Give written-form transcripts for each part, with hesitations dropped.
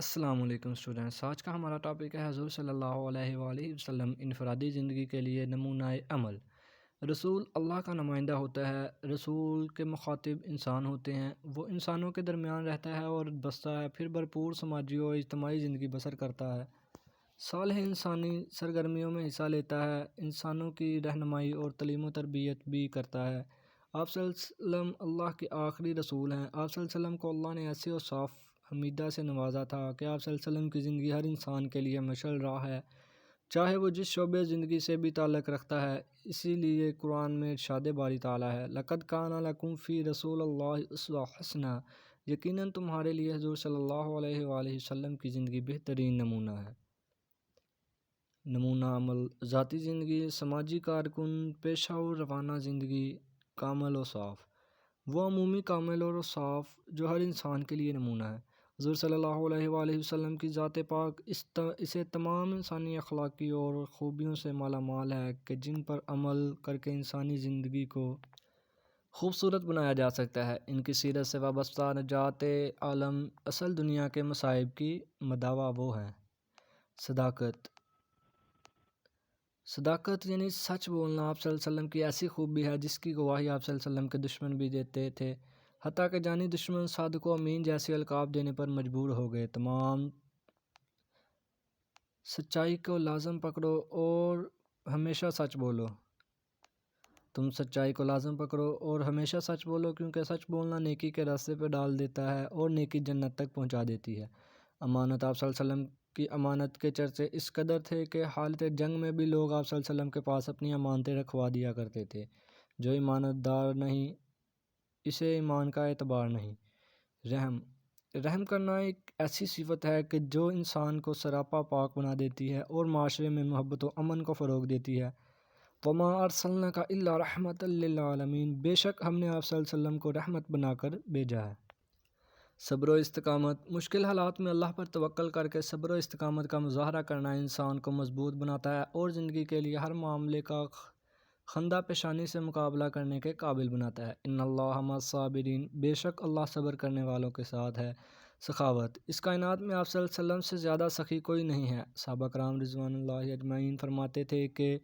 السلام علیکم اسٹوڈنٹس، آج کا ہمارا ٹاپک ہے حضور صلی اللہ علیہ وآلہ وسلم انفرادی زندگی کے لیے نمونہ عمل۔ رسول اللہ کا نمائندہ ہوتا ہے۔ رسول کے مخاطب انسان ہوتے ہیں۔ وہ انسانوں کے درمیان رہتا ہے اور بستا ہے، پھر بھرپور سماجی اور اجتماعی زندگی بسر کرتا ہے۔ صالح انسانی سرگرمیوں میں حصہ لیتا ہے، انسانوں کی رہنمائی اور تعلیم و تربیت بھی کرتا ہے۔ آپ صلی اللہ علیہ وسلم اللہ کے آخری رسول ہیں۔ آپ صلی اللہ علیہ وسلم کو اللہ نے ایسے اوصاف حمیدہ سے نوازا تھا کہ آپ صلی اللہ علیہ وسلم کی زندگی ہر انسان کے لیے مشعل راہ ہے، چاہے وہ جس شعبے زندگی سے بھی تعلق رکھتا ہے۔ اسی لیے قرآن میں ارشاد باری تعالیٰ ہے، لَقَدْ كَانَ لَكُمْ فِي رَسُولِ اللَّهِ أُسْوَةٌ حَسَنَةٌ، یقیناً تمہارے لیے حضور صلی اللہ علیہ وآلہ وسلم کی زندگی بہترین نمونہ ہے۔ نمونہ عمل، ذاتی زندگی، سماجی کارکن، پیشہ و روانہ زندگی، کامل اوصاف۔ وہ عمومی کامل اور اوصاف جو ہر انسان کے لیے نمونہ ہے۔ حضور صلی اللہ علیہ وآلہ وسلم کی ذات پاک اسے تمام انسانی اخلاقی اور خوبیوں سے مالا مال ہے کہ جن پر عمل کر کے انسانی زندگی کو خوبصورت بنایا جا سکتا ہے۔ ان کی سیرت سے وابستہ نجات عالم اصل دنیا کے مصائب کی مداوا وہ ہیں۔ صداقت یعنی سچ بولنا آپ صلی اللہ علیہ وسلم کی ایسی خوبی ہے جس کی گواہی آپ صلی اللہ علیہ وسلم کے دشمن بھی دیتے تھے، حتیٰ کہ جانی دشمن صادق و امین جیسے القاب دینے پر مجبور ہو گئے۔ تمام سچائی کو لازم پکڑو اور ہمیشہ سچ بولو۔ تم سچائی کو لازم پکڑو اور ہمیشہ سچ بولو، کیونکہ سچ بولنا نیکی کے راستے پہ ڈال دیتا ہے اور نیکی جنت تک پہنچا دیتی ہے۔ امانت، آپ صلی اللہ علیہ وسلم کی امانت کے چرچے اس قدر تھے کہ حالت جنگ میں بھی لوگ آپ صلی اللہ علیہ وسلم کے پاس اپنی امانتیں رکھوا دیا کرتے تھے۔ جو امانت دار نہیں، اسے ایمان کا اعتبار نہیں۔ رحم کرنا ایک ایسی صفت ہے کہ جو انسان کو سراپا پاک بنا دیتی ہے اور معاشرے میں محبت و امن کو فروغ دیتی ہے۔ وَمَا أَرْسَلْنَاكَ إِلَّا رَحْمَةً لِّلْعَالَمِينَ، بے شک ہم نے آپ صلی اللہ علیہ وسلم کو رحمت بنا کر بھیجا ہے۔ صبر و استقامت، مشکل حالات میں اللہ پر توکل کر کے صبر و استقامت کا مظاہرہ کرنا انسان کو مضبوط بناتا ہے اور زندگی کے لیے ہر معاملے کا خندہ پیشانی سے مقابلہ کرنے کے قابل بناتا ہے۔ ان اللہ مع الصابرین، بے شک اللہ صبر کرنے والوں کے ساتھ ہے۔ سخاوت، اس کائنات میں آپ صلی اللہ علیہ وسلم سے زیادہ سخی کوئی نہیں ہے۔ صحابہ کرام رضوان اللہ اجمعین فرماتے تھے کہ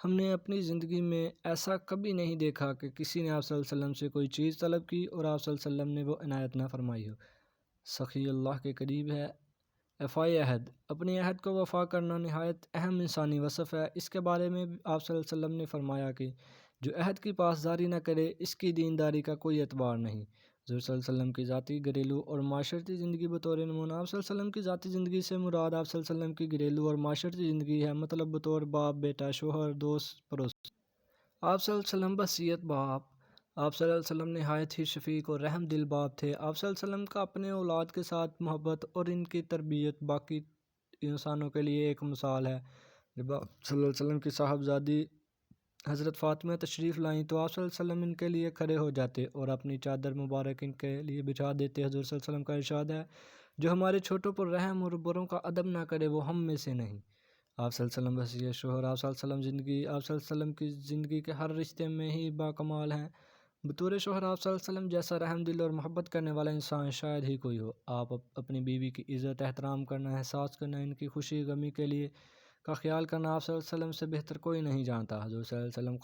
ہم نے اپنی زندگی میں ایسا کبھی نہیں دیکھا کہ کسی نے آپ صلی اللہ علیہ وسلم سے کوئی چیز طلب کی اور آپ صلی اللہ علیہ وسلم نے وہ عنایت نہ فرمائی ہو۔ سخی اللہ کے قریب ہے۔ وفائے عہد، اپنی عہد کو وفا کرنا نہایت اہم انسانی وصف ہے۔ اس کے بارے میں آپ صلی اللہ علیہ وسلم نے فرمایا کہ جو عہد کی پاسداری نہ کرے اس کی دینداری کا کوئی اعتبار نہیں۔ حضور صلی اللہ علیہ وسلم کی ذاتی، گھریلو اور معاشرتی زندگی بطور نمونہ، آپ صلی اللہ علیہ وسلم کی ذاتی زندگی سے مراد آپ صلی اللہ علیہ وسلم کی گھریلو اور معاشرتی زندگی ہے، مطلب بطور باپ، بیٹا، شوہر، دوست، پڑوسی۔ آپ صلی اللہ علیہ وسلم بصیرت باپ، آپ صلی اللہ علیہ وسلم نہایت ہی شفیق اور رحم دل باپ تھے۔ آپ صلی اللہ علیہ وسلم کا اپنے اولاد کے ساتھ محبت اور ان کی تربیت باقی انسانوں کے لیے ایک مثال ہے۔ جب آپ صلی اللہ علیہ وسلم کی صاحبزادی حضرت فاطمہ تشریف لائیں تو آپ صلی اللہ علیہ وسلم ان کے لیے کھڑے ہو جاتے اور اپنی چادر مبارک ان کے لیے بچھا دیتے۔ حضور صلی اللہ علیہ وسلم کا ارشاد ہے، جو ہمارے چھوٹوں پر رحم اور بڑوں کا ادب نہ کرے وہ ہم میں سے نہیں۔ آپ صلی اللہ علیہ وسلم وصیت شوہر، آپ صلی اللہ علیہ وسلم زندگی، آپ صلی اللہ علیہ وسلم کی زندگی کے ہر رشتے میں ہی باکمال ہیں۔ بطور شوہر آپ صلی اللہ علیہ وسلم جیسا رحم دل اور محبت کرنے والا انسان شاید ہی کوئی ہو۔ آپ اپنی بیوی کی عزت، احترام کرنا، احساس کرنا، ان کی خوشی غمی کے لیے کا خیال کرنا آپ صلی اللہ علیہ وسلم سے بہتر کوئی نہیں جانتا۔ حضور صلی اللہ علیہ وسلم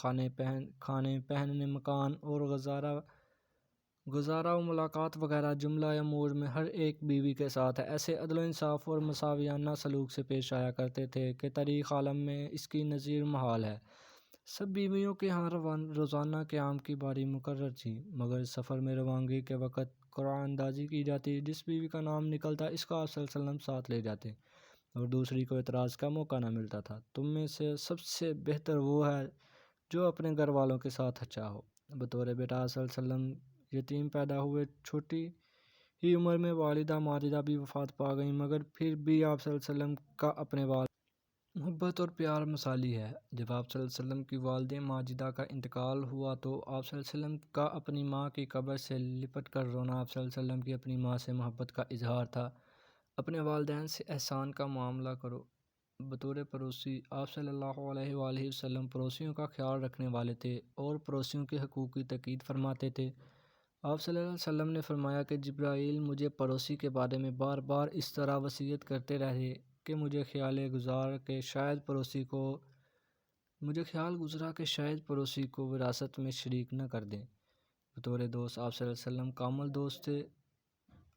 کھانے پہننے، مکان اور گزارا و ملاقات وغیرہ جملہ امور میں ہر ایک بیوی کے ساتھ ایسے عدل و انصاف اور مساویانہ سلوک سے پیش آیا کرتے تھے کہ تاریخ عالم میں اس کی نظیر محال ہے۔ سب بیویوں کے ہاں روزانہ قیام کی باری مقرر تھی، مگر سفر میں روانگی کے وقت قرعہ اندازی کی جاتی۔ جس بیوی کا نام نکلتا اس کا آپ صلی اللہ علیہ وسلم ساتھ لے جاتے اور دوسری کو اعتراض کا موقع نہ ملتا تھا۔ تم میں سے سب سے بہتر وہ ہے جو اپنے گھر والوں کے ساتھ اچھا ہو۔ بطور بیٹا آپ صلی اللہ علیہ وسلم یتیم پیدا ہوئے، چھوٹی ہی عمر میں والدہ ماجدہ بھی وفات پا گئیں، مگر پھر بھی آپ صلی اللہ علیہ وسلم کا اپنے والد محبت اور پیار مثالی ہے۔ جب آپ صلی اللہ علیہ وسلم کی والدہ ماجدہ کا انتقال ہوا تو آپ صلی اللہ علیہ وسلم کا اپنی ماں کی قبر سے لپٹ کر رونا آپ صلی اللہ علیہ وسلم کی اپنی ماں سے محبت کا اظہار تھا۔ اپنے والدین سے احسان کا معاملہ کرو۔ بطور پڑوسی آپ صلی اللہ علیہ وآلہ وسلم پڑوسیوں کا خیال رکھنے والے تھے اور پڑوسیوں کے حقوق کی تاکید فرماتے تھے۔ آپ صلی اللہ علیہ وسلم نے فرمایا کہ جبرائیل مجھے پڑوسی کے بارے میں بار بار اس طرح وصیت کرتے رہے کہ مجھے خیال گزرا کہ شاید پڑوسی کو وراثت میں شریک نہ کر دیں۔ بطور دوست آپ صلی اللہ علیہ وسلم کامل دوست تھے۔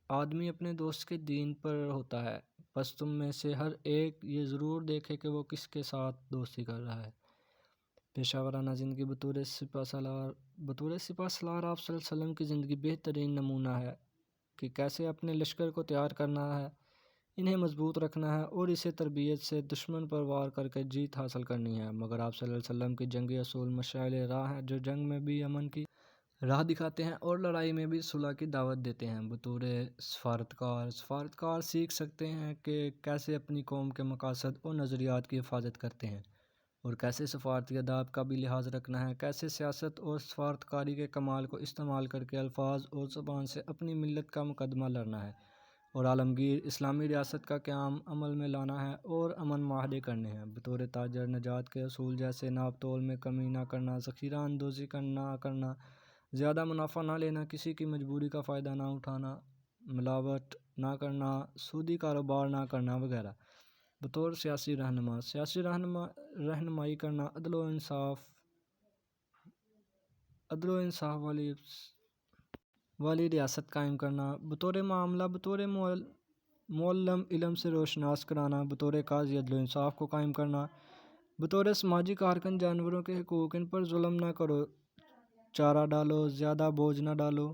آدمی اپنے دوست کے دین پر ہوتا ہے، بس تم میں سے ہر ایک یہ ضرور دیکھے کہ وہ کس کے ساتھ دوستی کر رہا ہے۔ پیشہ ورانہ زندگی بطور سپہ سالار آپ صلی اللہ علیہ وسلم کی زندگی بہترین نمونہ ہے کہ کیسے اپنے لشکر کو تیار کرنا ہے، انہیں مضبوط رکھنا ہے اور اسے تربیت سے دشمن پر وار کر کے جیت حاصل کرنی ہے۔ مگر آپ صلی اللہ علیہ وسلم کی جنگی اصول مشعل راہ ہیں جو جنگ میں بھی امن کی راہ دکھاتے ہیں اور لڑائی میں بھی صلح کی دعوت دیتے ہیں۔ بطور سفارتکار سیکھ سکتے ہیں کہ کیسے اپنی قوم کے مقاصد اور نظریات کی حفاظت کرتے ہیں اور کیسے سفارتی آداب کا بھی لحاظ رکھنا ہے، کیسے سیاست اور سفارتکاری کے کمال کو استعمال کر کے الفاظ اور زبان سے اپنی ملت کا مقدمہ لڑنا ہے اور عالمگیر اسلامی ریاست کا قیام عمل میں لانا ہے اور امن معاہدے کرنے ہیں۔ بطور تاجر نجات کے اصول جیسے ناپ تول میں کمی نہ کرنا، ذخیرہ اندوزی نہ کرنا، زیادہ منافع نہ لینا، کسی کی مجبوری کا فائدہ نہ اٹھانا، ملاوٹ نہ کرنا، سودی کاروبار نہ کرنا وغیرہ۔ بطور سیاسی رہنمائی کرنا، عدل و انصاف والی ریاست قائم کرنا۔ بطور معاملہ، بطور معلم علم سے روشناس کرانا، بطور قاضی عدل و انصاف کو قائم کرنا، بطور سماجی کارکن جانوروں کے حقوق، ان پر ظلم نہ کرو، چارہ ڈالو، زیادہ بوجھ نہ ڈالو۔